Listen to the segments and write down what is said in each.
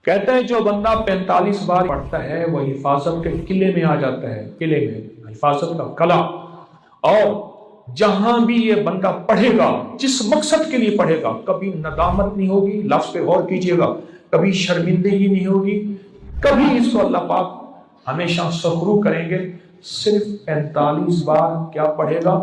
کہتے ہیں جو بندہ 45 بار پڑھتا ہے وہ حفاظت کے قلعے میں آ جاتا ہے، قلعے میں حفاظت کا قلعہ۔ اور جہاں بھی یہ بندہ پڑھے گا، جس مقصد کے لیے پڑھے گا، کبھی ندامت نہیں ہوگی، لفظ پہ غور کیجئے گا، کبھی شرمندگی نہیں ہوگی، کبھی اس کو اللہ پاک ہمیشہ سخرو کریں گے۔ صرف 45 بار کیا پڑھے گا؟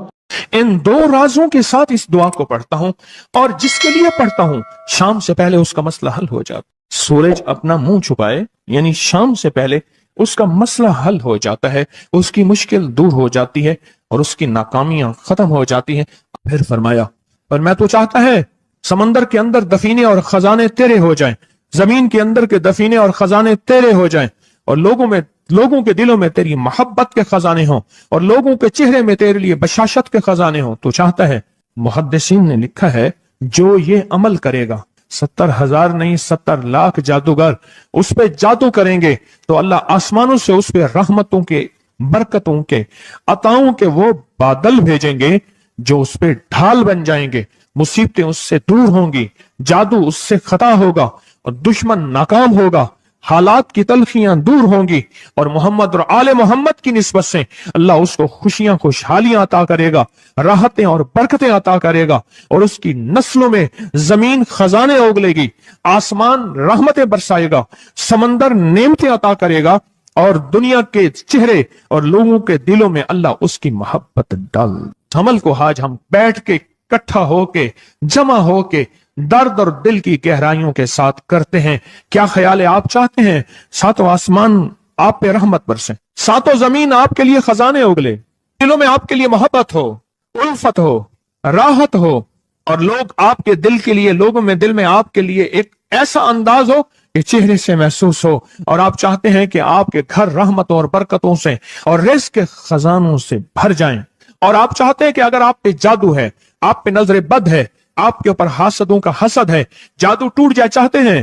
ان دو رازوں کے ساتھ اس دعا کو پڑھتا ہوں، اور جس کے لیے پڑھتا ہوں شام سے پہلے اس کا مسئلہ حل ہو جاتا۔ سورج اپنا منہ چھپائے یعنی شام سے پہلے اس کا مسئلہ حل ہو جاتا ہے، اس کی مشکل دور ہو جاتی ہے اور اس کی ناکامیاں ختم ہو جاتی ہیں۔ پھر فرمایا، پر میں تو چاہتا ہے سمندر کے اندر دفینے اور خزانے تیرے ہو جائیں، زمین کے اندر کے دفینے اور خزانے تیرے ہو جائیں، اور لوگوں کے دلوں میں تیری محبت کے خزانے ہوں، اور لوگوں کے چہرے میں تیرے لیے بشاشت کے خزانے ہوں۔ تو چاہتا ہے، محدثین نے لکھا ہے، جو یہ عمل کرے گا، 70,000 نہیں 70 لاکھ جادوگر اس پہ جادو کریں گے تو اللہ آسمانوں سے اس پہ رحمتوں کے، برکتوں کے، عطاؤں کے وہ بادل بھیجیں گے جو اس پہ ڈھال بن جائیں گے، مصیبتیں اس سے دور ہوں گی، جادو اس سے خطا ہوگا اور دشمن ناکام ہوگا، حالات کی تلخیاں دور ہوں گی، اور محمد اور آل محمد کی نسبت سے اللہ اس کو خوشیاں، خوشحالیاں عطا کرے گا، راحتیں اور برکتیں عطا کرے گا، اور اس کی نسلوں میں زمین خزانے اگلے گی، آسمان رحمتیں برسائے گا، سمندر نعمتیں عطا کرے گا، اور دنیا کے چہرے اور لوگوں کے دلوں میں اللہ اس کی محبت ڈال۔ عمل کو آج ہم بیٹھ کے اکٹھا ہو کے، جمع ہو کے، درد اور دل کی گہرائیوں کے ساتھ کرتے ہیں۔ کیا خیال ہے؟ آپ چاہتے ہیں ساتوں آسمان آپ پہ رحمت برسیں، ساتوں زمین آپ کے لیے خزانے اگلے، دلوں میں آپ کے لیے محبت ہو، الفت ہو، راحت ہو، اور لوگ آپ کے دل کے لیے، لوگوں میں دل میں آپ کے لیے ایک ایسا انداز ہو کہ چہرے سے محسوس ہو، اور آپ چاہتے ہیں کہ آپ کے گھر رحمتوں اور برکتوں سے اور رزق کے خزانوں سے بھر جائیں، اور آپ چاہتے ہیں کہ اگر آپ پہ جادو ہے، آپ پہ نظر بد ہے، آپ کے اوپر حاسدوں کا حسد ہے، جادو ٹوٹ جائے چاہتے ہیں،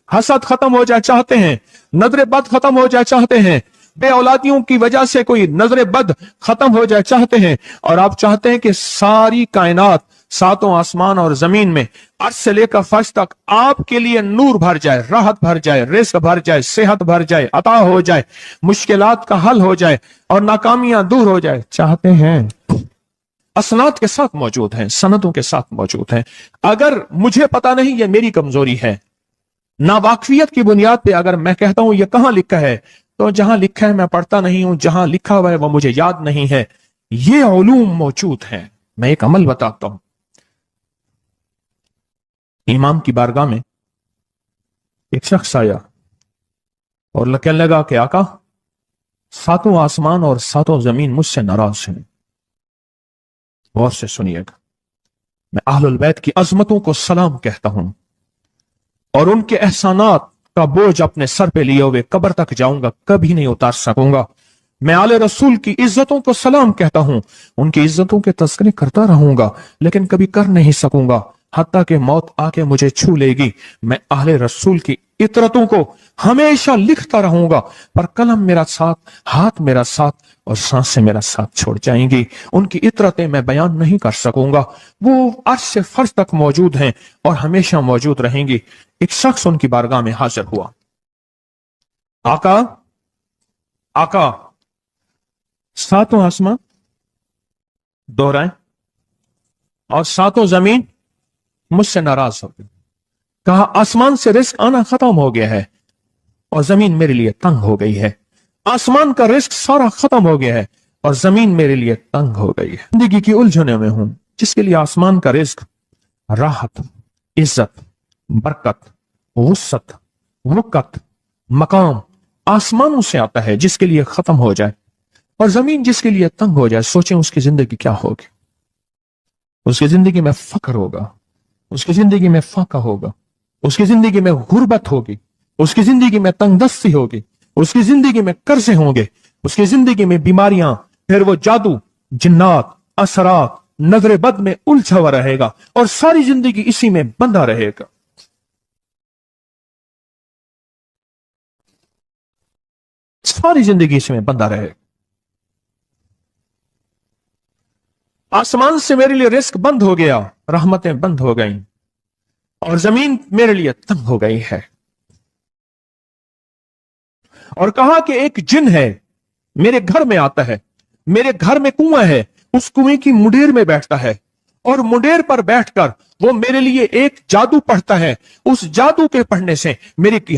حسد ختم ہو جائے چاہتے ہیں، نظر بد ختم ہو جائے چاہتے ہیں، بے اولادیوں کی وجہ سے کوئی نظر بد ختم ہو جائے چاہتے ہیں، اور آپ چاہتے ہیں کہ ساری کائنات، ساتوں آسمان اور زمین میں، عرش سے لے کر فرش تک آپ کے لیے نور بھر جائے، راحت بھر جائے، رزق بھر جائے، صحت بھر جائے، عطا ہو جائے، مشکلات کا حل ہو جائے اور ناکامیاں دور ہو جائے چاہتے ہیں۔ اسناد کے ساتھ موجود ہیں، سندوں کے ساتھ موجود ہیں۔ اگر مجھے پتا نہیں، یہ میری کمزوری ہے، ناواقفیت کی بنیاد پہ اگر میں کہتا ہوں یہ کہاں لکھا ہے، تو جہاں لکھا ہے میں پڑھتا نہیں ہوں، جہاں لکھا ہوا ہے وہ مجھے یاد نہیں ہے۔ یہ علوم موجود ہیں۔ میں ایک عمل بتاتا ہوں۔ امام کی بارگاہ میں ایک شخص آیا اور کہنے لگا کہ آقا، ساتوں آسمان اور ساتوں زمین مجھ سے ناراض ہیں۔ غور سے سنیے گا، میں اہل البیت کی عظمتوں کو سلام کہتا ہوں، اور ان کے احسانات کا بوجھ اپنے سر پہ لیے ہوئے قبر تک جاؤں گا، کبھی نہیں اتار سکوں گا۔ میں آل رسول کی عزتوں کو سلام کہتا ہوں، ان کی عزتوں کے تذکرے کرتا رہوں گا، لیکن کبھی کر نہیں سکوں گا، حتیٰ کہ موت آ کے مجھے چھو لے گی۔ میں اہل رسول کی عطرتوں کو ہمیشہ لکھتا رہوں گا، پر قلم میرا ساتھ، ہاتھ میرا ساتھ اور سانسیں میرا ساتھ چھوڑ جائیں گی۔ ان کی عطرتیں میں بیان نہیں کر سکوں گا، وہ عرش سے فرش تک موجود ہیں اور ہمیشہ موجود رہیں گی۔ ایک شخص ان کی بارگاہ میں حاضر ہوا۔ آقا، آقا، ساتوں آسمان دوہرائیں اور ساتوں زمین مجھ سے ناراض ہو گئی۔ کہا آسمان سے رزق آنا ختم ہو گیا ہے اور زمین میرے لیے تنگ ہو گئی ہے۔ آسمان کا رزق سارا ختم ہو گیا ہے اور زمین میرے لیے تنگ ہو گئی ہے۔ زندگی کی الجھنوں میں ہوں، جس کے لیے آسمان کا رزق، راحت، عزت، برکت، وسعت، وقت، مقام آسمانوں سے آتا ہے، جس کے لیے ختم ہو جائے، اور زمین جس کے لیے تنگ ہو جائے، سوچیں اس کی زندگی کیا ہوگی۔ اس کی زندگی میں فقر ہوگا، اس کی زندگی میں فاقہ ہوگا، اس کی زندگی میں غربت ہوگی، اس کی زندگی میں تنگ دستی ہوگی، اس کی زندگی میں قرضے ہوں گے، اس کی زندگی میں بیماریاں، پھر وہ جادو، جنات، اثرات، نظر بد میں الجھا ہوا رہے گا، اور ساری زندگی اسی میں بندھا رہے گا۔ ساری زندگی اس میں بندھا رہے گا۔ آسمان سے میرے لیے رزق بند ہو گیا، رحمتیں بند ہو گئیں، اور زمین میرے لیے تنگ ہو گئی ہے۔ اور کہا کہ ایک جن ہے میرے گھر میں آتا ہے, میرے گھر میں کنواں ہے, اس کنویں کی مڈیر میں بیٹھتا ہے, اور مڈیر پر بیٹھ کر وہ میرے لیے ایک جادو پڑھتا ہے. اس جادو کے پڑھنے سے میری کی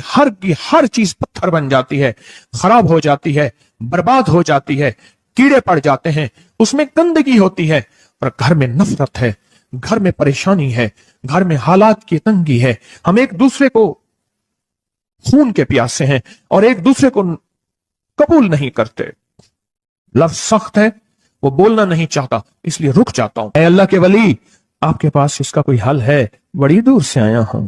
ہر چیز پتھر بن جاتی ہے, خراب ہو جاتی ہے, برباد ہو جاتی ہے, کیڑے پڑ جاتے ہیں, اس میں گندگی ہوتی ہے, اور گھر میں نفرت ہے, گھر میں پریشانی ہے, گھر میں حالات کی تنگی ہے, ہم ایک دوسرے کو خون کے پیاسے ہیں اور ایک دوسرے کو قبول نہیں کرتے. لفظ سخت ہے, وہ بولنا نہیں چاہتا, اس لیے رک جاتا ہوں. اے اللہ کے ولی, آپ کے پاس اس کا کوئی حل ہے؟ بڑی دور سے آیا ہوں.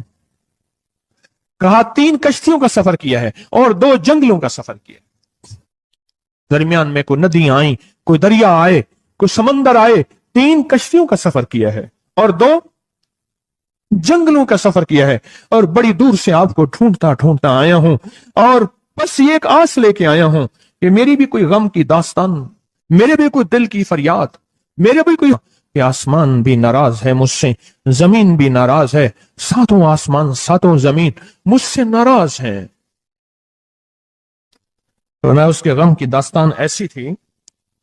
کہا 3 کشتیوں کا سفر کیا ہے اور 2 جنگلوں کا سفر کیا. درمیان میں کوئی ندیاں آئیں, کوئی دریا آئے, کوئی سمندر آئے, 3 کشتیوں کا سفر کیا ہے اور 2 جنگلوں کا سفر کیا ہے, اور بڑی دور سے آپ کو ڈھونڈتا ڈھونڈتا آیا ہوں, اور بس یہ ایک آس لے کے آیا ہوں کہ میری بھی کوئی غم کی داستان, میرے بھی کوئی دل کی فریاد, میرے بھی کوئی, کہ آسمان بھی ناراض ہے مجھ سے, زمین بھی ناراض ہے, 7 آسمان 7 زمین مجھ سے ناراض ہیں. تو میں اس کے غم کی داستان ایسی تھی,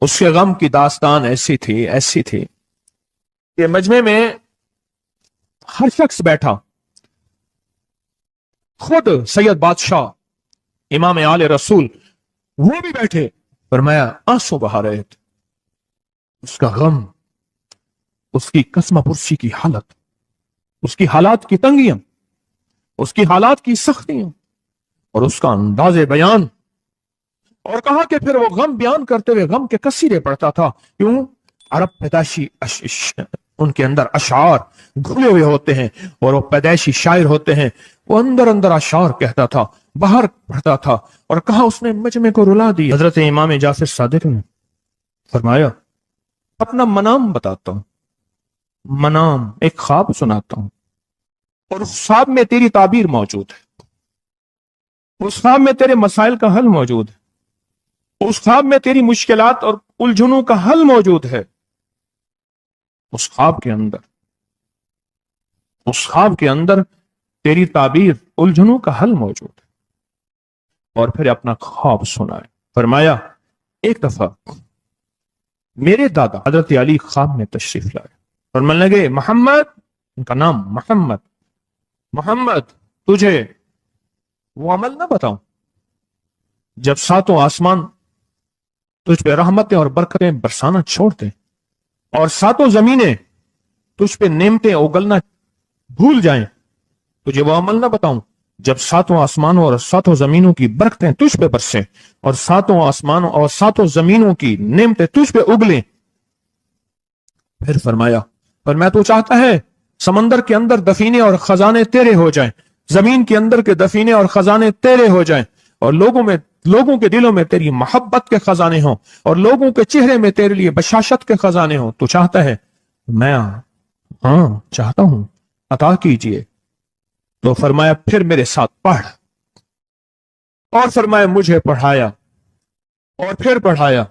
اس کے غم کی داستان ایسی تھی کہ مجمع میں ہر شخص بیٹھا, خود سید بادشاہ امام آل رسول وہ بھی بیٹھے. فرمایا آنسو بہا رہے تھے. اس کا غم, اس کی قسمہ پرسی کی حالت, اس کی حالات کی تنگیاں, اس کی حالات کی سختیاں, اور اس کا انداز بیان. اور کہا کہ پھر وہ غم بیان کرتے ہوئے غم کے قصیدے پڑھتا تھا. کیوں؟ عرب پیدائشی ان کے اندر اشعار گھلے ہوئے ہوتے ہیں, اور وہ پیدائشی شاعر ہوتے ہیں. وہ اندر اشعار کہتا تھا, باہر پڑھتا تھا. اور کہا اس نے مجمع کو رلا دی. حضرت امام جعفر صادق نے فرمایا اپنا منام بتاتا ہوں, منام ایک خواب سناتا ہوں, اور اس خواب میں تیری تعبیر موجود ہے, اس خواب میں تیرے مسائل کا حل موجود ہے, اس خواب میں تیری مشکلات اور الجھنوں کا حل موجود ہے. اس خواب کے اندر تیری تعبیر, الجھنوں کا حل موجود ہے. اور پھر اپنا خواب سنائے. فرمایا ایک دفعہ میرے دادا حضرت علی خواب میں تشریف لائے, فرمانے لگے محمد, ان کا نام محمد, تجھے وہ عمل نہ بتاؤں جب 7 آسمان تجھ پہ رحمتیں اور برکتیں برسانا چھوڑ دیں, اور 7 زمینیں تجھ پہ نعمتیں اگلنا بھول جائیں, تجھے وہ عمل نہ بتاؤں جب 7 آسمانوں اور 7 زمینوں کی برکتیں تجھ پہ برسیں, اور 7 آسمانوں اور 7 زمینوں کی نعمتیں تجھ پہ اگلیں. پھر فرمایا تو چاہتا ہے سمندر کے اندر دفینے اور خزانے تیرے ہو جائیں, زمین کے اندر کے دفینے اور خزانے تیرے ہو جائیں, اور لوگوں کے دلوں میں تیری محبت کے خزانے ہوں, اور لوگوں کے چہرے میں تیرے لیے بشاشت کے خزانے ہوں. تو چاہتا ہے؟ میں ہاں چاہتا ہوں, عطا کیجئے. تو فرمایا پھر میرے ساتھ پڑھ, اور فرمایا مجھے پڑھایا, اور پھر پڑھایا,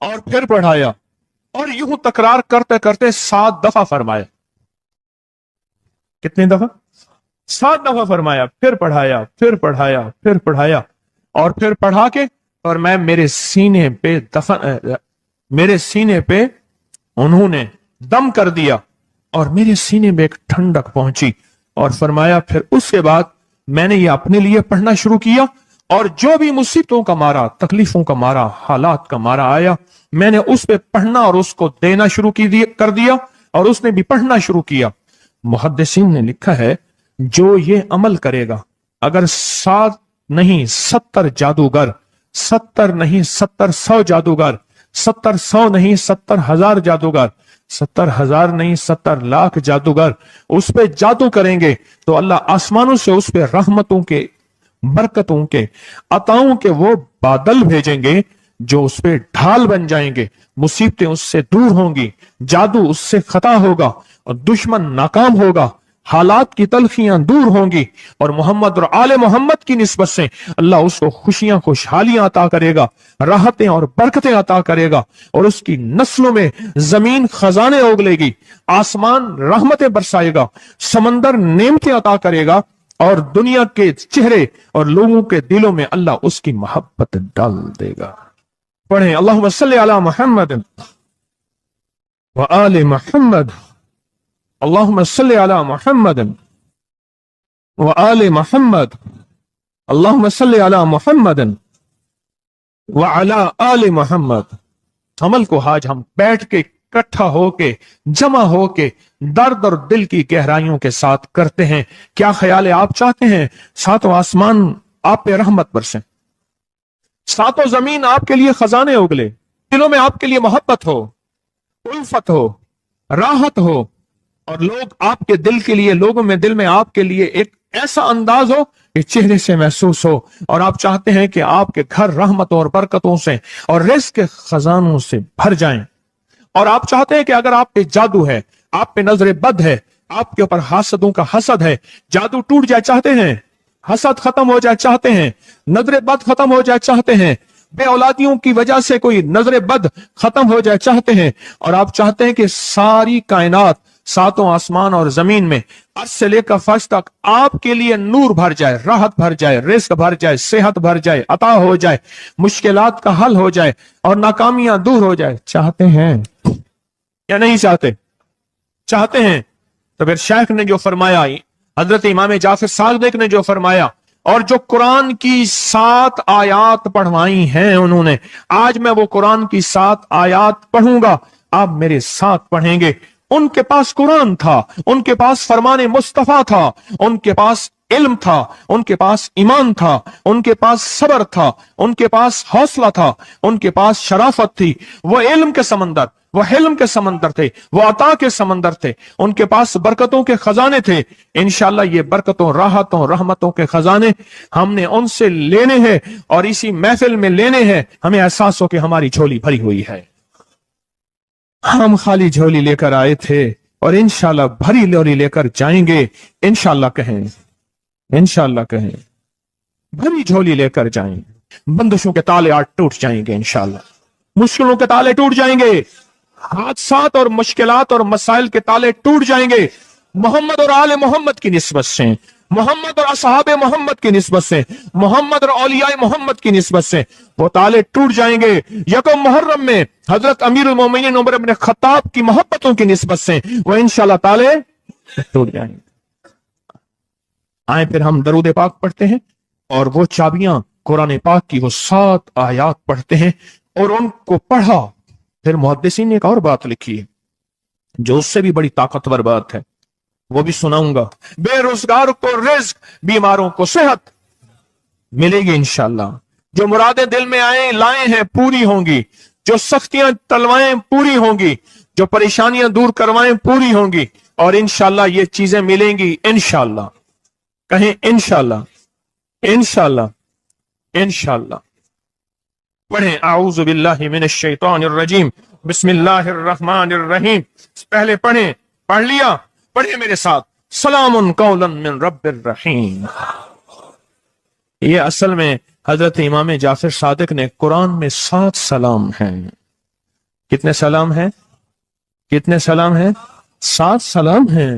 اور پھر پڑھایا, اور یوں تکرار کرتے کرتے 7 دفعہ فرمایا. کتنی دفعہ؟ 7 دفعہ فرمایا. پھر پڑھایا, پھر پڑھایا, پھر پڑھایا, اور پھر پڑھا کے, اور میں میرے سینے پہ انہوں نے دم کر دیا, اور میرے سینے میں ایک ٹھنڈک پہنچی. اور فرمایا پھر اس کے بعد میں نے یہ اپنے لیے پڑھنا شروع کیا, اور جو بھی مصیبتوں کا مارا, تکلیفوں کا مارا, حالات کا مارا آیا, میں نے اس پہ پڑھنا اور اس کو دینا شروع کر دیا, اور اس نے بھی پڑھنا شروع کیا. محدثین نے لکھا ہے جو یہ عمل کرے گا, اگر 7 نہیں 70 جادوگر, 70 نہیں 100 جادوگر, 100 نہیں 70,000 جادوگر, 70,000 نہیں 70 لاکھ جادوگر اس پہ جادو کریں گے, تو اللہ آسمانوں سے اس پہ رحمتوں کے, برکتوں کے, عطاؤں کے وہ بادل بھیجیں گے جو اس پہ ڈھال بن جائیں گے. مصیبتیں اس سے دور ہوں گی, جادو اس سے خطا ہوگا, اور دشمن ناکام ہوگا, حالات کی تلخیاں دور ہوں گی, اور محمد اور آل محمد کی نسبت سے اللہ اس کو خوشیاں, خوشحالیاں عطا کرے گا, راحتیں اور برکتیں عطا کرے گا, اور اس کی نسلوں میں زمین خزانے اگلے گی, آسمان رحمتیں برسائے گا, سمندر نعمتیں عطا کرے گا, اور دنیا کے چہرے اور لوگوں کے دلوں میں اللہ اس کی محبت ڈال دے گا. پڑھیں اللہم صلی علی محمد وآل محمد. اللہم صلی علی محمد وآل محمد. اللہم صلی علی محمد وعلی آل محمد. عمل کو آج ہم بیٹھ کے اکٹھا ہو کے جمع ہو کے درد اور دل کی گہرائیوں کے ساتھ کرتے ہیں. کیا خیال ہے؟ آپ چاہتے ہیں ساتوں آسمان آپ پہ رحمت برسیں، ساتوں زمین آپ کے لیے خزانے اگلے، دلوں میں آپ کے لیے محبت ہو، الفت ہو، راحت ہو، اور لوگ آپ کے دل کے لیے، لوگوں میں دل میں آپ کے لیے ایک ایسا انداز ہو کہ چہرے سے محسوس ہو، اور آپ چاہتے ہیں کہ آپ کے گھر رحمتوں اور برکتوں سے اور رزق کے خزانوں سے بھر جائیں، اور آپ چاہتے ہیں کہ اگر آپ پہ جادو ہے، آپ پہ نظر بد ہے، آپ کے اوپر حاسدوں کا حسد ہے، جادو ٹوٹ جائے چاہتے ہیں، حسد ختم ہو جائے چاہتے ہیں، نظر بد ختم ہو جائے چاہتے ہیں، بے اولادیوں کی وجہ سے کوئی نظر بد ختم ہو جائے چاہتے ہیں، اور آپ چاہتے ہیں کہ ساری کائنات، ساتوں آسمان اور زمین میں عرش سے لے کر فرش تک آپ کے لیے نور بھر جائے، راحت بھر جائے، رزق بھر جائے، صحت بھر جائے، عطا ہو جائے، مشکلات کا حل ہو جائے اور ناکامیاں دور ہو جائے، چاہتے ہیں یا نہیں چاہتے؟ چاہتے ہیں. تو پھر شیخ نے جو فرمایا، حضرت امام جعفر صادق نے جو فرمایا، اور جو قرآن کی 7 آیات پڑھوائی ہیں انہوں نے، آج میں وہ قرآن کی 7 آیات پڑھوں گا، آپ میرے ساتھ پڑھیں گے. ان کے پاس قرآن تھا، ان کے پاس فرمان مصطفیٰ تھا، ان کے پاس علم تھا، ان کے پاس ایمان تھا، ان کے پاس صبر تھا، ان کے پاس حوصلہ تھا، ان کے پاس شرافت تھی. وہ علم کے سمندر، وہ حلم کے سمندر تھے، وہ عطا کے سمندر تھے، ان کے پاس برکتوں کے خزانے تھے. انشاءاللہ یہ برکتوں، راحتوں، رحمتوں کے خزانے ہم نے ان سے لینے ہیں اور اسی محفل میں لینے ہیں. ہمیں احساس ہو کہ ہماری جھولی بھری ہوئی ہے، ہم خالی جھولی لے کر آئے تھے اور انشاءاللہ بھری جھولی لے کر جائیں گے. انشاءاللہ کہیں، انشاءاللہ کہیں، بھری جھولی لے کر جائیں گے. بندشوں کے تالے آج ٹوٹ جائیں گے انشاءاللہ، مشکلوں کے تالے ٹوٹ جائیں گے، حادثات اور مشکلات اور مسائل کے تالے ٹوٹ جائیں گے. محمد اور آل محمد کی نسبت سے، محمد اور اصحاب محمد کی نسبت سے، محمد اور اولیاء محمد کی نسبت سے وہ تالے ٹوٹ جائیں گے. یکم محرم میں حضرت امیر المومنین عمر بن خطاب کی محبتوں کی نسبت سے وہ انشاءاللہ تالے ٹوٹ جائیں گے. آئیں پھر ہم درود پاک پڑھتے ہیں اور وہ چابیاں قرآن پاک کی وہ 7 آیات پڑھتے ہیں. اور ان کو پڑھا پھر محدثین نے ایک اور بات لکھی ہے جو اس سے بھی بڑی طاقتور بات ہے، وہ بھی سناؤں گا. بے روزگار کو رزق، بیماروں کو صحت ملے گی انشاءاللہ. جو مرادیں دل میں لائے ہیں پوری ہوں گی، جو سختیاں ٹلوائیں پوری ہوں گی، جو پریشانیاں دور کروائیں پوری ہوں گی، اور انشاءاللہ یہ چیزیں ملیں گی انشاءاللہ. کہیں انشاءاللہ، انشاءاللہ، انشاءاللہ. پڑھیں اعوذ باللہ من الشیطان الرجیم، بسم اللہ الرحمن الرحیم. پہلے پڑھیں، پڑھ لیا؟ پڑھیں میرے ساتھ، سلام قولا من رب الرحیم. یہ اصل میں حضرت امام جعفر صادق نے قرآن میں 7 سلام ہیں. کتنے سلام ہیں؟ کتنے سلام ہیں؟ 7 سلام ہیں.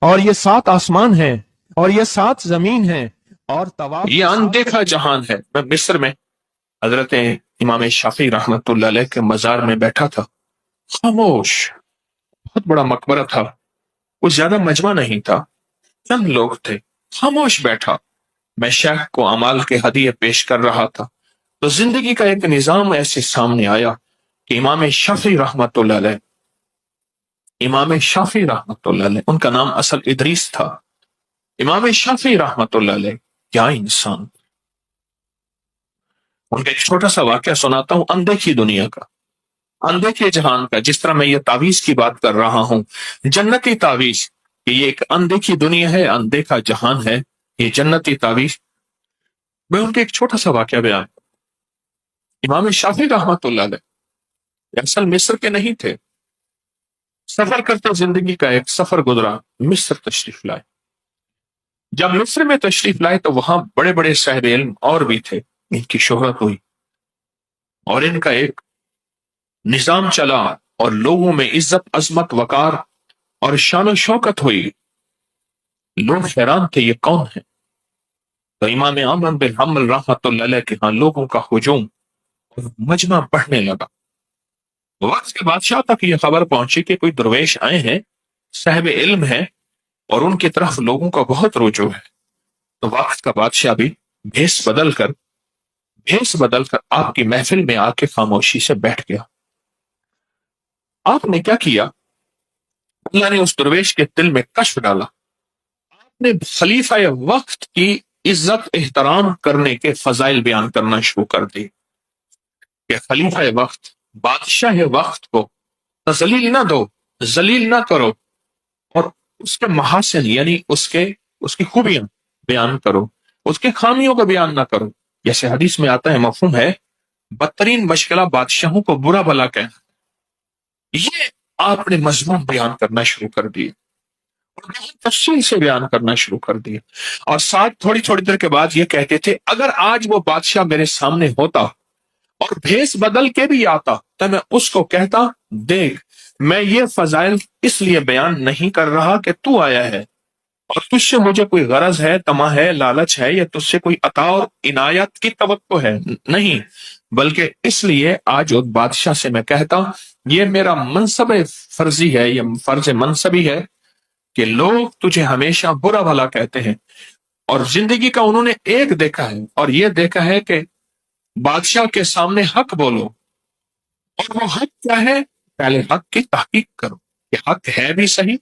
اور یہ 7 آسمان ہیں اور یہ 7 زمین ہیں اور طواف یہ اندیکھا جہان ہے. میں مصر میں حضرت امام شافعی رحمت اللہ علیہ کے مزار میں بیٹھا تھا، خاموش، بہت بڑا مقبرہ تھا، کچھ زیادہ مجمع نہیں تھا، چند لوگ تھے، خاموش بیٹھا. میں شیخ کو اعمال کے ہدیے پیش کر رہا تھا تو زندگی کا ایک نظام ایسے سامنے آیا کہ امام شافعی رحمت اللہ علیہ، امام شافعی رحمت اللہ علیہ، ان کا نام اصل ادریس تھا. امام شافعی رحمت اللہ علیہ کیا انسان. ان کا ایک چھوٹا سا واقعہ سناتا ہوں اندیکھی دنیا کا، اندیکھے جہان کا. جس طرح میں یہ تعویذ کی بات کر رہا ہوں، جنتی تعویذ، کہ یہ ایک اندیکھی دنیا ہے، اندیکھا جہان ہے، یہ جنتی تعویذ. میں ان کے ایک چھوٹا سا واقعہ بیان. امام شافعی رحمت اللہ علیہ اصل مصر کے نہیں تھے، سفر کرتے زندگی کا ایک سفر گزرا، مصر تشریف لائے. جب مصر میں تشریف لائے تو وہاں بڑے بڑے صاحب علم اور بھی تھے، ان کی شہرت ہوئی اور ان کا ایک نظام چلا اور لوگوں میں عزت، عظمت، وقار اور شان و شوکت ہوئی. لوگ حیران تھے یہ کون ہے؟ تو امام احمد بن حنبل رحمۃ اللہ علیہ کے ہاں لوگوں کا ہجوم اور مجمع بڑھنے لگا۔ وقت کے بادشاہ تک یہ خبر پہنچی کہ کوئی درویش آئے ہیں، صاحب علم ہے، اور ان کی طرف لوگوں کا بہت رجوع ہے۔ تو وقت کا بادشاہ بھی بھیس بدل کر بھیس بدل کر آپ کی محفل میں آ کے خاموشی سے بیٹھ گیا۔ آپ نے کیا کیا؟ اللہ نے اس درویش کے دل میں کشف ڈالا۔ آپ نے خلیفہ وقت کی عزت احترام کرنے کے فضائل بیان کرنا شروع کر دی کہ خلیفہ وقت، بادشاہ وقت کو تذلیل نہ دو، ذلیل نہ کرو، اور اس کے محاسن یعنی اس کی خوبیاں بیان کرو، اس کے خامیوں کو بیان نہ کرو۔ جیسے حدیث میں آتا ہے، مفہوم ہے، بدترین مشغلہ بادشاہوں کو برا بلا کہنا۔ یہ آپ نے مضمون بیان کرنا شروع کر دیے اور بہت تفصیل سے بیان کرنا شروع کر دیا، اور ساتھ تھوڑی تھوڑی دیر کے بعد یہ کہتے تھے اگر آج وہ بادشاہ میرے سامنے ہوتا اور بھیس بدل کے بھی آتا تو میں اس کو کہتا، دیکھ میں یہ فضائل اس لیے بیان نہیں کر رہا کہ تو آیا ہے اور تجھ سے مجھے کوئی غرض ہے، طمع ہے، لالچ ہے، یا تجھ سے کوئی عطا اور عنایت کی توقع ہے، نہیں، بلکہ اس لیے آج اس بادشاہ سے میں کہتا یہ میرا منصب فرضی ہے، یہ فرض منصبی ہے کہ لوگ تجھے ہمیشہ برا بھلا کہتے ہیں، اور زندگی کا انہوں نے ایک دیکھا ہے، اور یہ دیکھا ہے کہ بادشاہ کے سامنے حق بولو، اور وہ حق کیا ہے؟ پہلے حق کی تحقیق کرو کہ حق ہے بھی صحیح،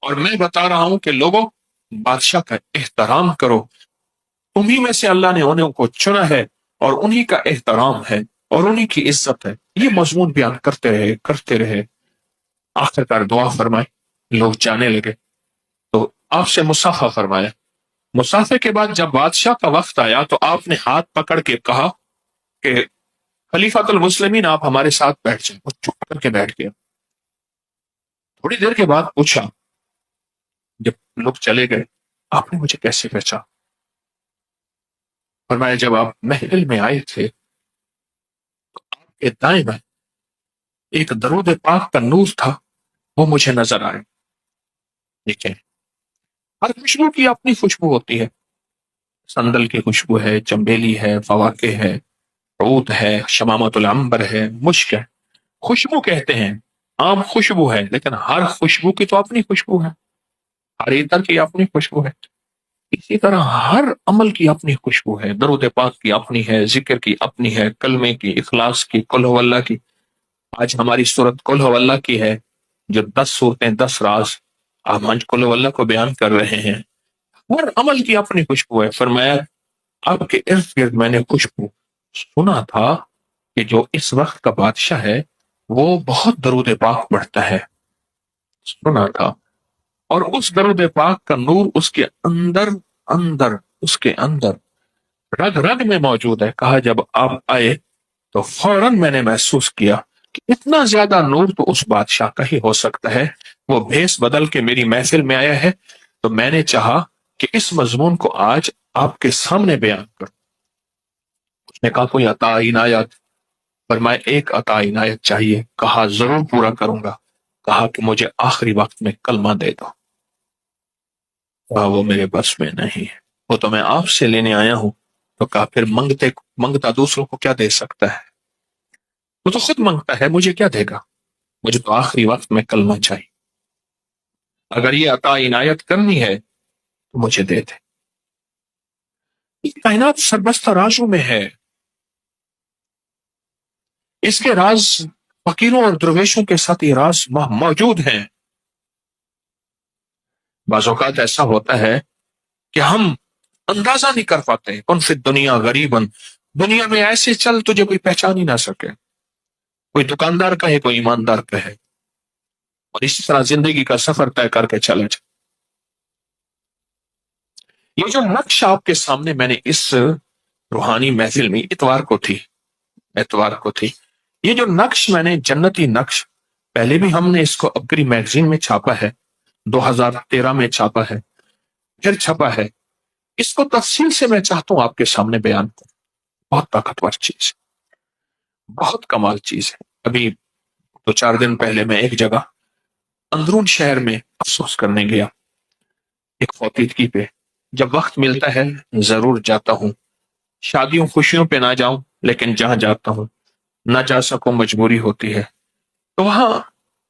اور میں بتا رہا ہوں کہ لوگوں بادشاہ کا احترام کرو، تمہیں میں سے اللہ نے انہیں کو چنا ہے اور انہی کا احترام ہے اور انہی کی عزت ہے۔ یہ مضمون بیان کرتے رہے، آخرکار دعا فرمائی، لوگ جانے لگے تو آپ سے مصافحہ فرمایا۔ مصافحے کے بعد جب بادشاہ کا وقت آیا تو آپ نے ہاتھ پکڑ کے کہا کہ خلیفۃ المسلمین آپ ہمارے ساتھ بیٹھ جائیں۔ وہ چپ کر کے بیٹھ گیا۔ تھوڑی دیر کے بعد پوچھا، جب لوگ چلے گئے، آپ نے مجھے کیسے پہچانا؟ فرمایا جب آپ محفل میں آئے تھے تو آپ کے دائیں بائیں ایک درود پاک کا نور تھا، وہ مجھے نظر آئے۔ دیکھیں، ہر خوشبو کی اپنی خوشبو ہوتی ہے، سندل کی خوشبو ہے، چمبیلی ہے، فواکہ ہے، عود ہے، شمامت العنبر ہے، مشک ہے۔ خوشبو کہتے ہیں، عام خوشبو ہے، لیکن ہر خوشبو کی تو اپنی خوشبو ہے، ہر عطر کی اپنی خوشبو ہے۔ اسی طرح ہر عمل کی اپنی خوشبو ہے، درود پاک کی اپنی ہے، ذکر کی اپنی ہے، کلمے کی، اخلاص کی، قل ہو اللہ کی۔ آج ہماری صورت قل ہو اللہ کی ہے، جو 10 صورتیں 10 راز ہم آج قل ہو اللہ کو بیان کر رہے ہیں۔ ہر عمل کی اپنی خوشبو ہے۔ فرمایا آپ کے ارد گرد میں نے خوشبو سنا تھا کہ جو اس وقت کا بادشاہ ہے وہ بہت درود پاک پڑھتا ہے، سنا تھا، اور اس درود پاک کا نور اس کے اندر رگ رگ میں موجود ہے۔ کہا جب آپ آئے تو فوراً میں نے محسوس کیا کہ اتنا زیادہ نور تو اس بادشاہ کا ہی ہو سکتا ہے، وہ بھیس بدل کے میری محفل میں آیا ہے، تو میں نے چاہا کہ اس مضمون کو آج آپ کے سامنے بیان کروں۔ اس نے کہا کوئی عطا عنایت؟ فرمایا ایک عطا عنایت چاہیے۔ کہا ضرور پورا کروں گا۔ کہا کہ مجھے آخری وقت میں کلمہ دے دو۔ کہا وہ میرے بس میں نہیں ہے، وہ تو میں آپ سے لینے آیا ہوں۔ تو کہا پھر منگتا دوسروں کو کیا دے سکتا ہے؟ وہ تو خود منگتا ہے، مجھے کیا دے گا؟ مجھے تو آخری وقت میں کلمہ چاہیے، اگر یہ عطا عنایت کرنی ہے تو مجھے دے دے۔ یہ کائنات سربستہ رازوں میں ہے، اس کے راز فقیروں اور درویشوں کے ساتھ یہ راز موجود ہیں۔ بعض اوقات ایسا ہوتا ہے کہ ہم اندازہ نہیں کر پاتے، کن فی دنیا غریباً، دنیا میں ایسے چل تجھے کوئی پہچان ہی نہ سکے، کوئی دکاندار کہے، کوئی ایماندار کہے، اور اسی طرح زندگی کا سفر طے کر کے چلا جائے۔ یہ جو نقش آپ کے سامنے میں نے اس روحانی محفل میں اتوار کو تھی، یہ جو نقش میں نے جنتی نقش، پہلے بھی ہم نے اس کو ابگری میگزین میں چھاپا ہے، 2013 میں چھاپا ہے، پھر چھپا ہے، اس کو تفصیل سے میں چاہتا ہوں آپ کے سامنے بیان کروں۔ بہت طاقتور چیز ہے، بہت کمال چیز ہے۔ ابھی 2-4 دن پہلے میں ایک جگہ اندرون شہر میں افسوس کرنے گیا، ایک فوتیدگی پہ جب وقت ملتا ہے ضرور جاتا ہوں، شادیوں خوشیوں پہ نہ جاؤں لیکن جہاں جاتا ہوں نہ جا سکوں مجبوری ہوتی ہے۔ تو وہاں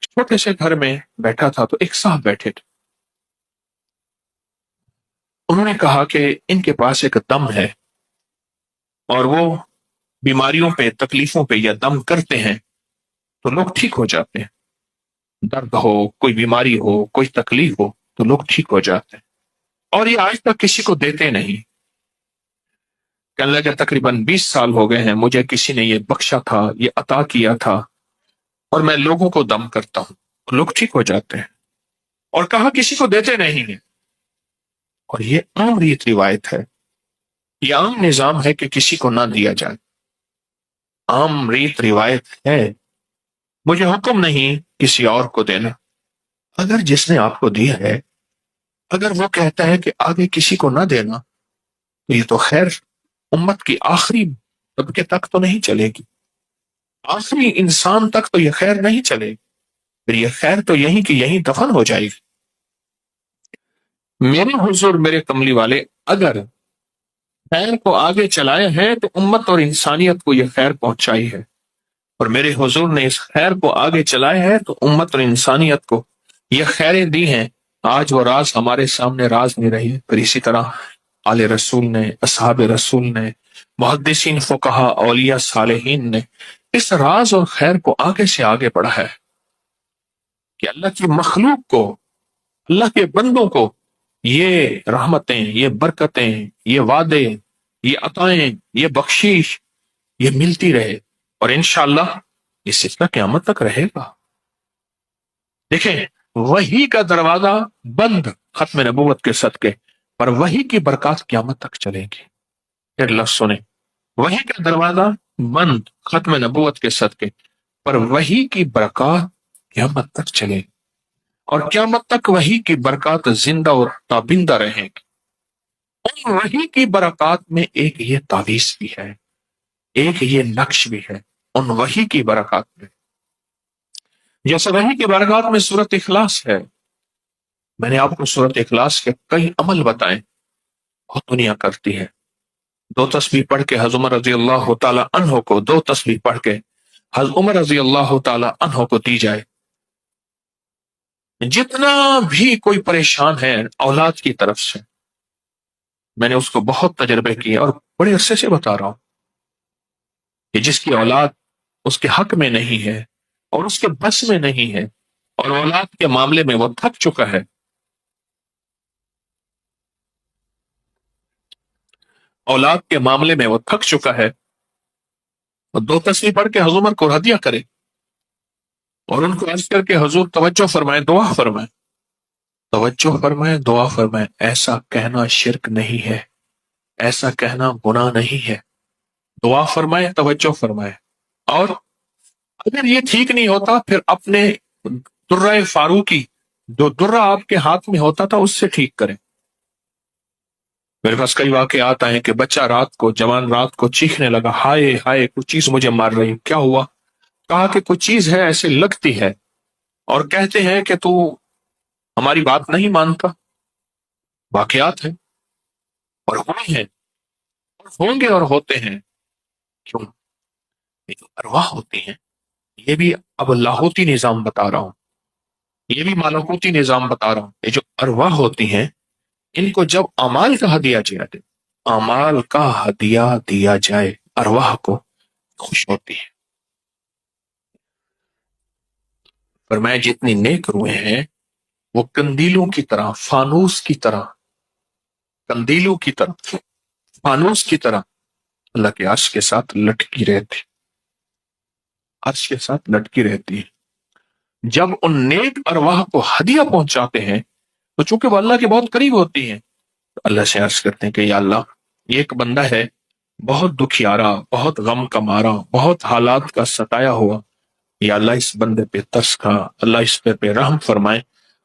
چھوٹے سے گھر میں بیٹھا تھا تو ایک صاحب بیٹھے تھے، انہوں نے کہا کہ ان کے پاس ایک دم ہے اور وہ بیماریوں پہ تکلیفوں پہ یا دم کرتے ہیں تو لوگ ٹھیک ہو جاتے ہیں، درد ہو کوئی بیماری ہو کوئی تکلیف ہو تو لوگ ٹھیک ہو جاتے ہیں، اور یہ آج تک کسی کو دیتے نہیں۔ کہنے لگا تقریباً 20 سال ہو گئے ہیں مجھے کسی نے یہ بخشا تھا، یہ عطا کیا تھا، اور میں لوگوں کو دم کرتا ہوں لوگ ٹھیک ہو جاتے ہیں، اور کہا کسی کو دیتے نہیں ہیں۔ اور یہ عام ریت روایت ہے، یہ عام نظام ہے کہ کسی کو نہ دیا جائے، عام ریت روایت ہے، مجھے حکم نہیں کسی اور کو دینا۔ اگر جس نے آپ کو دیا ہے اگر وہ کہتا ہے کہ آگے کسی کو نہ دینا تو یہ تو خیر امت کی آخری طبقے تک تو نہیں چلے گی، آخری انسان تک تو یہ خیر نہیں چلے گی، پھر یہ خیر تو یہیں کی یہیں دفن ہو جائے گی۔ میرے حضور میرے کملی والے اگر خیر کو آگے چلایا ہے تو امت اور انسانیت کو یہ خیر پہنچائی ہے، اور میرے حضور نے اس خیر کو آگے چلایا ہے تو امت اور انسانیت کو یہ خیریں دی ہیں۔ آج وہ راز ہمارے سامنے راز نہیں رہی، پھر اسی طرح آل رسول نے، اصحاب رسول نے، محدثین فقہا، اولیاء صالحین نے اس راز اور خیر کو آگے سے آگے بڑھا ہے کہ اللہ کی مخلوق کو، اللہ کے بندوں کو یہ رحمتیں، یہ برکتیں، یہ وعدے، یہ عطائیں، یہ بخشش یہ ملتی رہے، اور انشاءاللہ یہ سلسلہ قیامت تک رہے گا۔ دیکھیں وحی کا دروازہ بند ختم نبوت کے صدقے، پر وحی کی برکات قیامت تک چلے گی۔ پھر لفظ سنیں، وحی کا دروازہ بند ختم نبوت کے صدقے، پر وحی کی برکات قیامت تک چلے گی، اور قیامت تک وحی کی برکات زندہ اور تابندہ رہیں گی۔ اور وحی کی برکات میں ایک یہ تعویذ بھی ہے، ایک یہ نقش بھی ہے ان وحی کی برکات میں۔ جیسے وحی کی برکات میں سورۃ اخلاص ہے، میں نے آپ کو سورۃ اخلاص کے کئی عمل بتائے، بہت دنیا کرتی ہے۔ 2 تسبیح پڑھ کے حضرت عمر رضی اللہ تعالی عنہ کو، 2 تسبیح پڑھ کے حضرت عمر رضی اللہ تعالی عنہ کو دی جائے، جتنا بھی کوئی پریشان ہے اولاد کی طرف سے، میں نے اس کو بہت تجربے کیے اور بڑے عرصے سے بتا رہا ہوں کہ جس کی اولاد اس کے حق میں نہیں ہے اور اس کے بس میں نہیں ہے، اور اولاد کے معاملے میں وہ تھک چکا ہے، اولاد کے معاملے میں وہ تھک چکا ہے، اور 2 تسبیح پڑھ کے حضور عمر کو ہدیہ کرے اور ان کو عرض کر کے حضور توجہ فرمائے، دعا فرمائے، توجہ فرمائے، دعا فرمائے، ایسا کہنا شرک نہیں ہے، ایسا کہنا گناہ نہیں ہے، دعا فرمائے، توجہ فرمائے۔ اور اگر یہ ٹھیک نہیں ہوتا پھر اپنے درہ فاروقی جو درہ آپ کے ہاتھ میں ہوتا تھا اس سے ٹھیک کریں۔ میرے پاس کئی واقعات آئے کہ بچہ رات کو، جوان رات کو چیخنے لگا، ہائے ہائے کچھ چیز مجھے مار رہی، کیا ہوا؟ کہا کہ کچھ چیز ہے ایسے لگتی ہے اور کہتے ہیں کہ تو ہماری بات نہیں مانتا۔ واقعات ہیں اور ہوئے ہیں اور ہوں گے اور ہوتے ہیں۔ کیوں؟ یہ جو ارواح ہوتی ہیں یہ بھی اب لاہوتی نظام بتا رہا ہوں، یہ بھی مالکوتی نظام بتا رہا ہوں، یہ جو ارواح ہوتی ہیں ان کو جب اعمال کا ہدیہ دیا جائے، اعمال کا ہدیہ دیا جائے ارواح کو، خوش ہوتی ہے۔ فرمایا جتنی نیک روحیں ہیں وہ کندیلوں کی طرح، فانوس کی طرح، کندیلوں کی طرح، فانوس کی طرح اللہ کے عرش کے ساتھ لٹکی رہتی، عرش کے ساتھ لٹکی رہتی ہے۔ جب ان نیک ارواح کو ہدیہ پہنچاتے ہیں تو چونکہ وہ اللہ کے بہت قریب ہوتی ہیں تو اللہ سے عرض کرتے ہیں کہ یا اللہ یہ ایک بندہ ہے بہت دکھیارا، بہت غم کا مارا، بہت حالات کا ستایا ہوا، یا اللہ اس بندے پہ ترس کھا، اللہ اس پہ رحم فرمائے،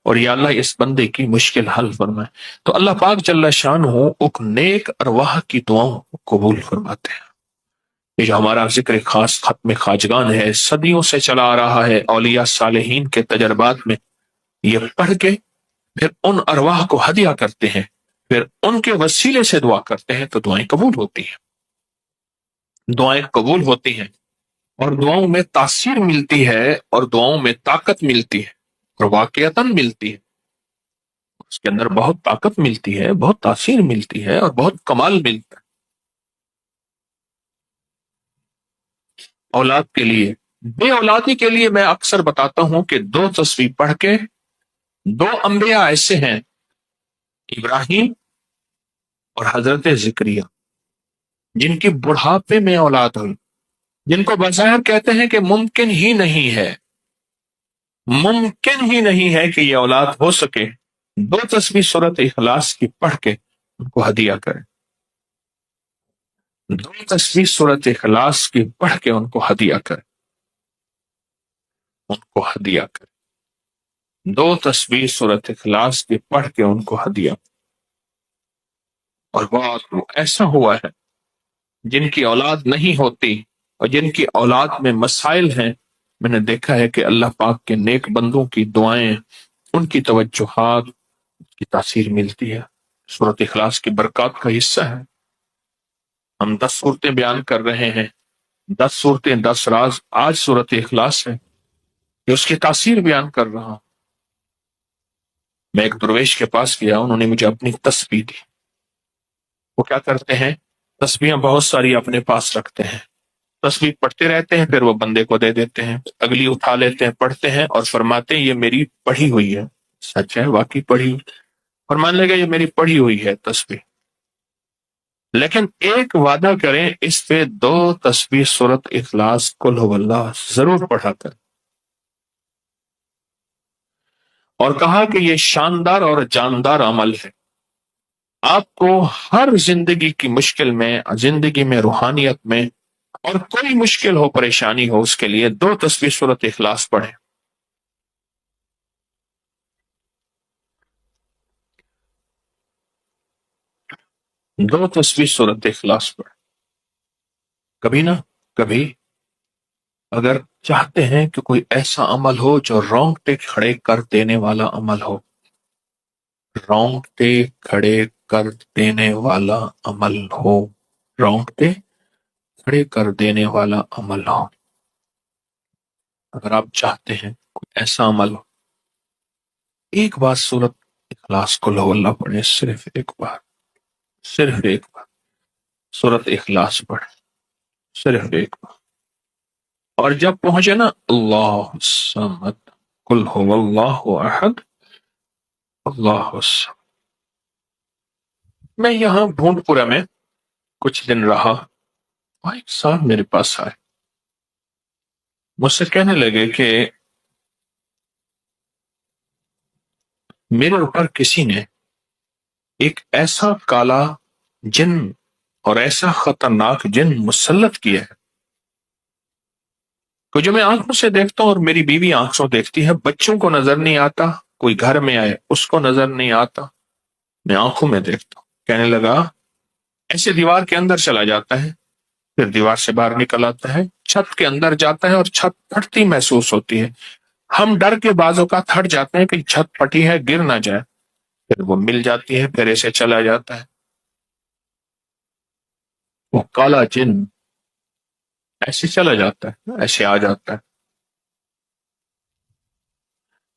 اور یا اللہ اس بندے کی مشکل حل فرمائے۔ تو اللہ پاک جل شان ہو ان نیک ارواح کی دعاؤں کو قبول فرماتے ہیں۔ یہ جو ہمارا ذکر خاص ختم خواجگان ہے، صدیوں سے چلا آ رہا ہے، اولیاء صالحین کے تجربات میں یہ پڑھ کے پھر ان ارواح کو ہدیہ کرتے ہیں، پھر ان کے وسیلے سے دعا کرتے ہیں تو دعائیں قبول ہوتی ہیں، دعائیں قبول ہوتی ہیں، اور دعاؤں میں تاثیر ملتی ہے، اور دعاؤں میں طاقت ملتی ہے، اور واقعتاً ملتی ہے، اس کے اندر بہت طاقت ملتی ہے، بہت تاثیر ملتی ہے، اور بہت کمال ملتا ہے۔ اولاد کے لیے، بے اولادی کے لیے میں اکثر بتاتا ہوں کہ دو تسبیح پڑھ کے، دو انبیاء ایسے ہیں، ابراہیم اور حضرت زکریا، جن کی بڑھاپے میں اولاد ہوئی، جن کو بظاہر کہتے ہیں کہ ممکن ہی نہیں ہے، ممکن ہی نہیں ہے کہ یہ اولاد ہو سکے، دو تسبیح سورت اخلاص کی پڑھ کے ان کو ہدیہ کریں، دو تسبیح سورت اخلاص کی پڑھ کے ان کو ہدیہ کریں، ان کو ہدیہ کریں، دو تسبیح سورت اخلاص کی پڑھ کے ان کو ہدیہ۔ اور بہت ایسا ہوا ہے جن کی اولاد نہیں ہوتی اور جن کی اولاد میں مسائل ہیں، میں نے دیکھا ہے کہ اللہ پاک کے نیک بندوں کی دعائیں، ان کی توجہات کی تاثیر ملتی ہے، سورت اخلاص کی برکات کا حصہ ہے۔ ہم 10 صورتیں بیان کر رہے ہیں، 10 صورتیں 10 راز، آج سورت اخلاص ہے کہ اس کی تاثیر بیان کر رہا ہوں۔ میں ایک درویش کے پاس گیا، انہوں نے مجھے اپنی تسبیح دی۔ وہ کیا کرتے ہیں، تسبیحاں بہت ساری اپنے پاس رکھتے ہیں، تسبیح پڑھتے رہتے ہیں، پھر وہ بندے کو دے دیتے ہیں، اگلی اٹھا لیتے ہیں، پڑھتے ہیں اور فرماتے ہیں یہ میری پڑھی ہوئی ہے۔ سچ ہے، واقعی پڑھی ہوئی، فرمان لگا یہ میری پڑھی ہوئی ہے تسبیح، لیکن ایک وعدہ کریں، اس پہ دو تسبیح سورت اخلاص قل هو اللہ ضرور پڑھا کر۔ اور کہا کہ یہ شاندار اور جاندار عمل ہے، آپ کو ہر زندگی کی مشکل میں، زندگی میں، روحانیت میں، اور کوئی مشکل ہو، پریشانی ہو، اس کے لیے دو تسبیح سورت اخلاص پڑھیں، دو تسبیح سورت اخلاص پڑھیں۔ کبھی نہ کبھی اگر چاہتے ہیں کہ کوئی ایسا عمل ہو جو رونگٹے کھڑے کر دینے والا عمل ہو، رونگٹے کھڑے کر دینے والا عمل ہو، رونگٹے کھڑے کر دینے والا عمل ہو، اگر آپ چاہتے ہیں کوئی ایسا عمل ہو، ایک بار سورت اخلاص کو لو اللہ پڑھے، صرف ایک بار، صرف ایک بار سورت اخلاص پڑھے، صرف ایک بار، اور جب پہنچے نا اللہ الصمد قل هو اللہ احد اللہ الصمد۔ میں یہاں بھونڈ پورہ میں کچھ دن رہا، اور ایک صاحب میرے پاس آئے، مجھ سے کہنے لگے کہ میرے اوپر کسی نے ایک ایسا کالا جن اور ایسا خطرناک جن مسلط کیا ہے کہ جو میں آنکھوں سے دیکھتا ہوں، اور میری بیوی آنکھوں دیکھتی ہے، بچوں کو نظر نہیں آتا، کوئی گھر میں آئے اس کو نظر نہیں آتا، میں آنکھوں میں دیکھتا ہوں۔ کہنے لگا ایسے دیوار کے اندر چلا جاتا ہے، پھر دیوار سے باہر نکل آتا ہے، چھت کے اندر جاتا ہے اور چھت پھٹتی محسوس ہوتی ہے، ہم ڈر کے بعض اوقات ہٹ جاتے ہیں کہ چھت پھٹی ہے گر نہ جائے، پھر وہ مل جاتی ہے، پھر ایسے چلا جاتا ہے، وہ کالا جن ایسے چلا جاتا ہے، ایسے آ جاتا ہے۔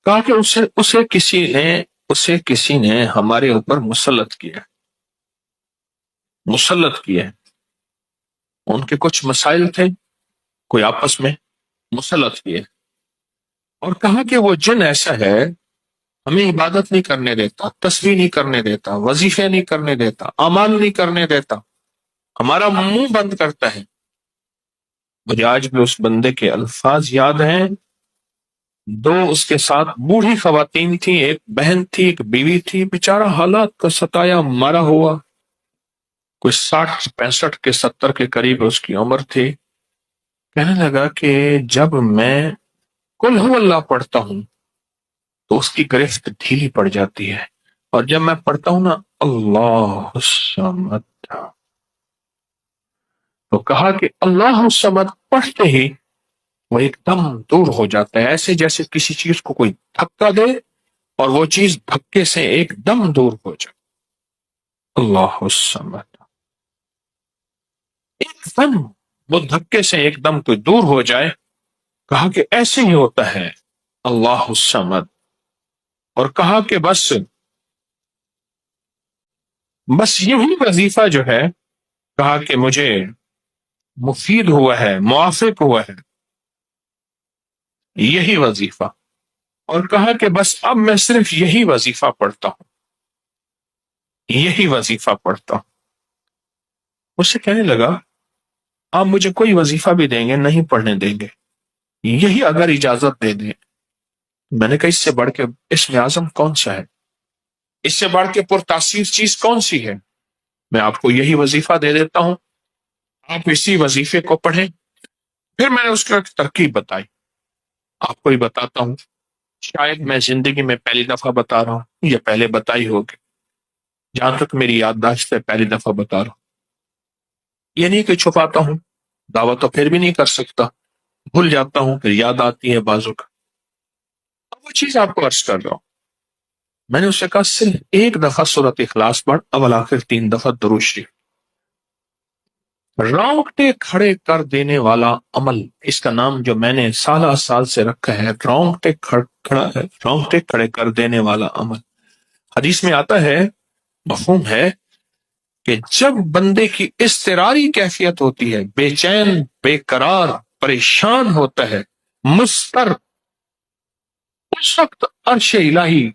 کہا کہ اسے کسی نے ہمارے اوپر مسلط کیا، مسلط کیا ہے، ان کے کچھ مسائل تھے، کوئی آپس میں مسلط کیے، اور کہا کہ وہ جن ایسا ہے ہمیں عبادت نہیں کرنے دیتا، تسبیح نہیں کرنے دیتا، وظیفے نہیں کرنے دیتا، اعمال نہیں کرنے دیتا، ہمارا منہ بند کرتا ہے۔ مجھے آج بھی اس بندے کے الفاظ یاد ہیں، دو اس کے ساتھ بوڑھی خواتین تھی، ایک بہن تھی، ایک بیوی تھی، بیچارہ حالات کا ستایا مارا ہوا، کوئی 60 65 کے 70 کے قریب اس کی عمر تھی۔ کہنے لگا کہ جب میں قل هو اللہ پڑھتا ہوں تو اس کی گرفت ڈھیلی پڑ جاتی ہے، اور جب میں پڑھتا ہوں نا اللہ الصمد، تو کہا کہ اللہ الصمد پڑھتے ہی وہ ایک دم دور ہو جاتا ہے، ایسے جیسے کسی چیز کو کوئی دھکا دے اور وہ چیز دھکے سے ایک دم دور ہو جائے. اللہ الصمد. ایک دم وہ دھکے سے ایک دم کوئی دور ہو جائے. کہا کہ ایسے ہی ہوتا ہے اللہ الصمد. اور کہا کہ بس یہی وظیفہ جو ہے، کہا کہ مجھے مفید ہوا ہے، موافق ہوا ہے یہی وظیفہ. اور کہا کہ بس اب میں صرف یہی وظیفہ پڑھتا ہوں، یہی وظیفہ پڑھتا ہوں. اس سے کہنے لگا آپ مجھے کوئی وظیفہ بھی دیں گے نہیں پڑھنے دیں گے، یہی اگر اجازت دے دیں. میں نے کہا اس سے بڑھ کے اسم اعظم کون سا ہے، اس سے بڑھ کے پرتاثیر چیز کون سی ہے؟ میں آپ کو یہی وظیفہ دے دیتا ہوں، آپ اسی وظیفے کو پڑھیں. پھر میں نے اس کو ایک ترکیب بتائی، آپ کو ہی بتاتا ہوں، شاید میں زندگی میں پہلی دفعہ بتا رہا ہوں، یہ پہلے بتائی ہوگی، جہاں تک میری یادداشت ہے پہلی دفعہ بتا رہا ہوں. یہ نہیں کہ چھپاتا ہوں، دعویٰ تو پھر بھی نہیں کر سکتا، بھول جاتا ہوں پھر یاد آتی ہے بازو کا. اب وہ چیز آپ کو عرض کر رہا ہوں. میں نے اسے کہا صرف ایک دفعہ سورۃ اخلاص پڑھ، اول آخر 3 دفعہ درود شریف. رونگٹے کھڑے کر دینے والا عمل، اس کا نام جو میں نے سالہ سال سے رکھا ہے، رونگٹے کھڑے کر دینے والا عمل. حدیث میں آتا ہے، مفہوم ہے کہ جب بندے کی اضطراری کیفیت ہوتی ہے، بے چین، بے قرار، پریشان ہوتا ہے، مضطر، اس وقت عرش الہی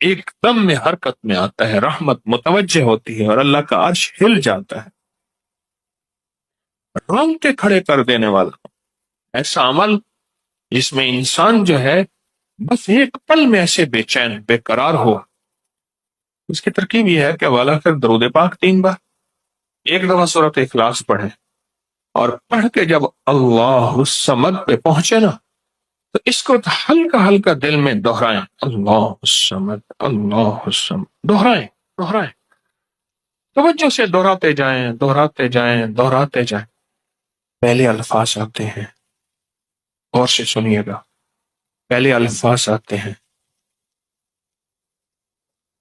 ایک دم میں حرکت میں آتا ہے، رحمت متوجہ ہوتی ہے اور اللہ کا عرش ہل جاتا ہے. رونگٹے کھڑے کر دینے والا ایسا عمل جس میں انسان جو ہے بس ایک پل میں ایسے بے چین بے قرار ہو. اس کی ترکیب یہ ہے کہ والا پھر درود پاک 3 بار، ایک دفعہ سورۃ اخلاص پڑھیں، اور پڑھ کے جب اللہ الصمد پہ پہنچے نا تو اس کو ہلکا ہلکا دل میں دہرائیں، اللہ الصمد، اللہ الصمد، دہرائیں دہرائیں، توجہ سے دہراتے جائیں دہراتے جائیں دہراتے جائیں. پہلے الفاظ آتے ہیں، غور سے سنیے گا، پہلے الفاظ آتے ہیں،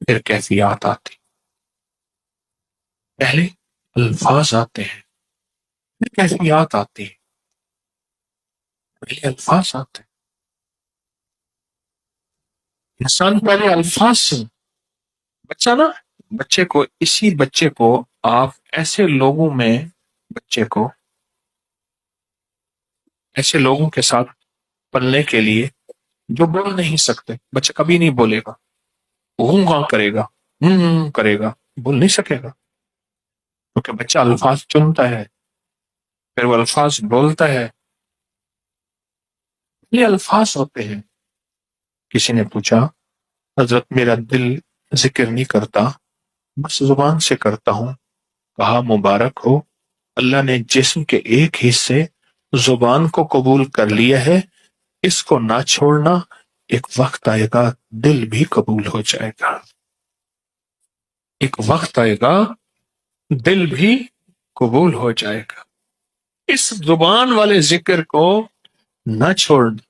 پھر کیفیات آتی. پہلے الفاظ آتے ہیں، پھر کیفیات آتی ہے. پہلے الفاظ آتے ہیں، انسان پہلے الفاظ سے. اسی بچے کو آپ ایسے لوگوں میں، بچے کو ایسے لوگوں کے ساتھ پلنے کے لیے جو بول نہیں سکتے. بچہ کبھی نہیں بولے گا، گاں کرے گا، کرے گا، بول نہیں سکے گا، کیونکہ بچہ الفاظ چنتا ہے پھر وہ الفاظ بولتا ہے. یہ الفاظ ہوتے ہیں. کسی نے پوچھا حضرت میرا دل ذکر نہیں کرتا، بس زبان سے کرتا ہوں. کہا مبارک ہو، اللہ نے جسم کے ایک حصے زبان کو قبول کر لیا ہے، اس کو نہ چھوڑنا، ایک وقت آئے گا دل بھی قبول ہو جائے گا. ایک وقت آئے گا دل بھی قبول ہو جائے گا. اس زبان والے ذکر کو نہ چھوڑنا،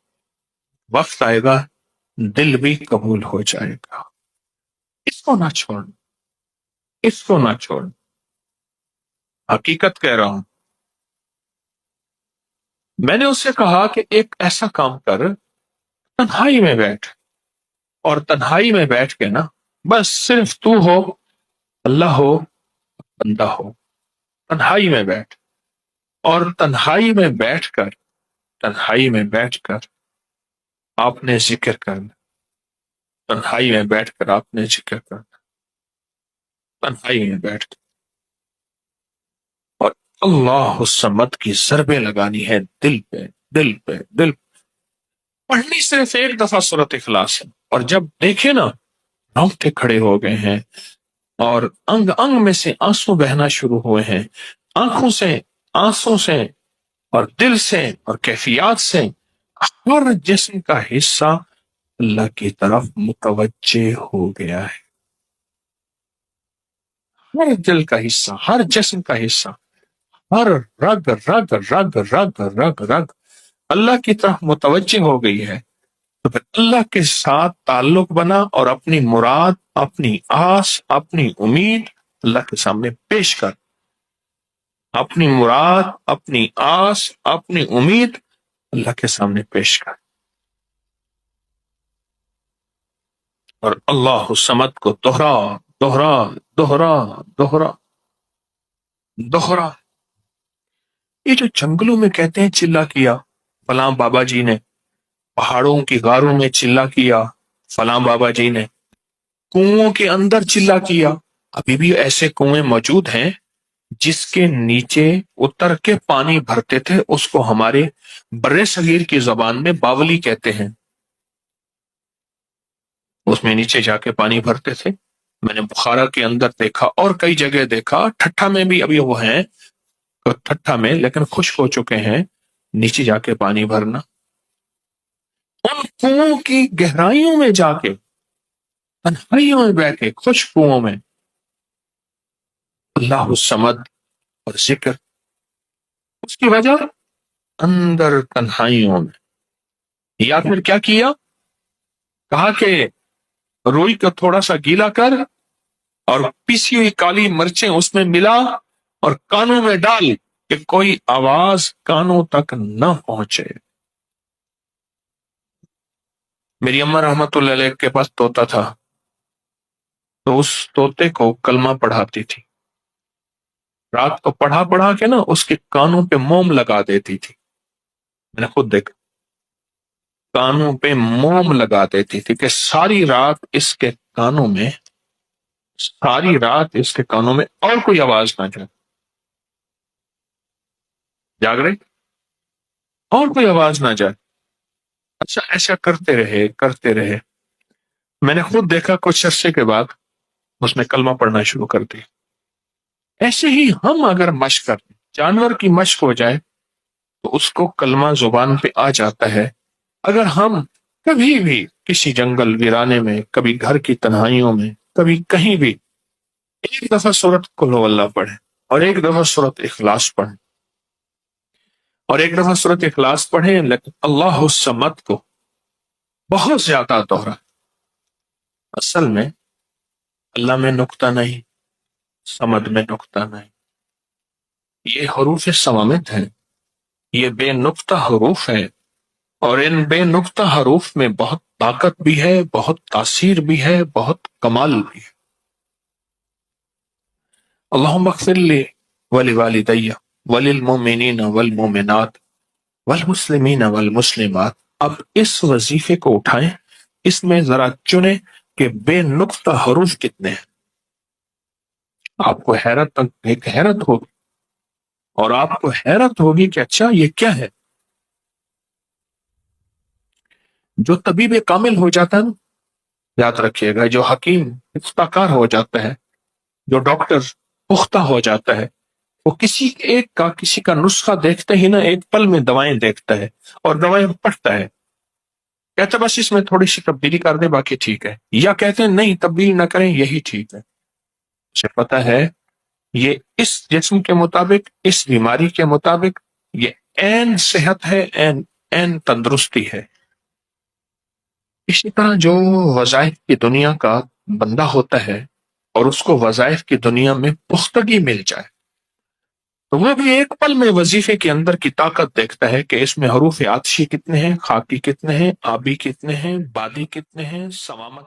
وقت آئے گا دل بھی قبول ہو جائے گا. اس کو نہ چھوڑنا، اس کو نہ چھوڑنا. حقیقت کہہ رہا ہوں. میں نے اس سے کہا کہ ایک ایسا کام کر، تنہائی میں بیٹھ، اور تنہائی میں بیٹھ کے نا بس صرف تو ہو، اللہ ہو، بندہ ہو. تنہائی میں بیٹھ، اور تنہائی میں بیٹھ کر، تنہائی میں بیٹھ کر آپ نے ذکر کرنا. تنہائی میں بیٹھ کر آپ نے ذکر کرنا، تنہائی میں بیٹھ کر، اور اللہ الصمد کی ضربیں لگانی ہے دل پہ، دل پہ، دل پہ. پڑھنی صرف ایک دفعہ سورۃ اخلاص ہے. اور جب دیکھے نا رونگٹے کھڑے ہو گئے ہیں اور انگ انگ میں سے آنسو بہنا شروع ہوئے ہیں، آنکھوں سے، آنسوں سے، اور دل سے، اور کیفیات سے، ہر جسم کا حصہ اللہ کی طرف متوجہ ہو گیا ہے. ہر دل کا حصہ، ہر جسم کا حصہ، ہر رگ رگ رگ رگ رگ رگ اللہ کی طرف متوجہ ہو گئی ہے. تو پھر اللہ کے ساتھ تعلق بنا اور اپنی مراد، اپنی آس، اپنی امید اللہ کے سامنے پیش کر. اپنی مراد، اپنی آس، اپنی امید اللہ کے سامنے پیش کر. اور اللہ الصمد کو دوہرا دوہرا دوہرا دوہرا دوہرا. یہ جو جنگلوں میں کہتے ہیں چلا کیا فلاں بابا جی نے، پہاڑوں کی غاروں میں چلا کیا فلاں بابا جی نے، کنووں کے اندر چلا کیا. ابھی بھی ایسے کنویں موجود ہیں جس کے نیچے اتر کے پانی بھرتے تھے، اس کو ہمارے برے صغیر کی زبان میں باولی کہتے ہیں. اس میں نیچے جا کے پانی بھرتے تھے. میں نے بخارا کے اندر دیکھا اور کئی جگہ دیکھا، ٹھٹھا میں بھی ابھی وہ ہیں، ٹھٹھا میں لیکن خشک ہو چکے ہیں، نیچے جا کے پانی بھرنا. ان کنووں کی گہرائیوں میں جا کے، تنہائیوں میں بیٹھ کے، خشک کنووں میں اللہ الصمد اور ذکر. اس کی وجہ اندر تنہائیوں میں. یا پھر کیا کیا؟ کہا کہ روئی کو تھوڑا سا گیلا کر اور پیسی ہوئی کالی مرچیں اس میں ملا اور کانوں میں ڈال کہ کوئی آواز کانوں تک نہ پہنچے. میری اماں رحمت اللہ علیہ کے پاس طوطا تھا، تو اس طوطے کو کلمہ پڑھاتی تھی. رات کو پڑھا پڑھا کے نا اس کے کانوں پہ موم لگا دیتی تھی. میں نے خود دیکھا، کانوں پہ موم لگا دیتی تھی کہ ساری رات اس کے کانوں میں، ساری رات اس کے کانوں میں اور کوئی آواز نہ جائے. جاگ رہے، اور کوئی آواز نہ جائے. اچھا ایسا کرتے رہے کرتے رہے. میں نے خود دیکھا کچھ عرصے کے بعد اس نے کلمہ پڑھنا شروع کر دی. ایسے ہی ہم اگر مشق کریں، جانور کی مشق ہو جائے تو اس کو کلمہ زبان پہ آ جاتا ہے. اگر ہم کبھی بھی کسی جنگل ویرانے میں، کبھی گھر کی تنہائیوں میں، کبھی کہیں بھی ایک دفعہ سورۃ قل ہو اللہ پڑھیں اور ایک دفعہ سورۃ اخلاص پڑھیں اور ایک دفعہ سورۃ اخلاص پڑھیں، لیکن اللہ الصمد کو بہت زیادہ دوہرا. اصل میں اللہ میں نقطہ نہیں، صمد میں نقطہ نہیں. یہ حروف صوامت ہیں، یہ بے نقطہ حروف ہیں، اور ان بے نقطہ حروف میں بہت طاقت بھی ہے، بہت تاثیر بھی ہے، بہت کمال بھی ہے. اللہم اغفر لی ولوالدی وللمؤمنین والمؤمنات والمسلمین والمسلمات. اب اس وظیفے کو اٹھائیں، اس میں ذرا چنیں کہ بے نقطہ حروف کتنے ہیں. آپ کو ایک حیرت ہوگی، اور آپ کو حیرت ہوگی کہ اچھا یہ کیا ہے. جو طبیب کامل ہو جاتا ہے نا، یاد رکھیے گا، جو حکیم پختہ کار ہو جاتا ہے، جو ڈاکٹر پختہ ہو جاتا ہے، وہ کسی کا نسخہ دیکھتے ہی نا ایک پل میں دوائیں دیکھتا ہے اور دوائیں پڑھتا ہے. کہتے بس اس میں تھوڑی سی تبدیلی کر دیں باقی ٹھیک ہے، یا کہتے ہیں نہیں تبدیل نہ کریں یہی ٹھیک ہے. اسے پتہ ہے یہ اس جسم کے مطابق، اس بیماری کے مطابق یہ عین صحت ہے، عین تندرستی ہے. اسی طرح جو وظائف کی دنیا کا بندہ ہوتا ہے اور اس کو وظائف کی دنیا میں پختگی مل جائے تو وہ بھی ایک پل میں وظیفے کے اندر کی طاقت دیکھتا ہے کہ اس میں حروف عطشی کتنے ہیں، خاکی کتنے ہیں، آبی کتنے ہیں، بادی کتنے ہیں، سوامت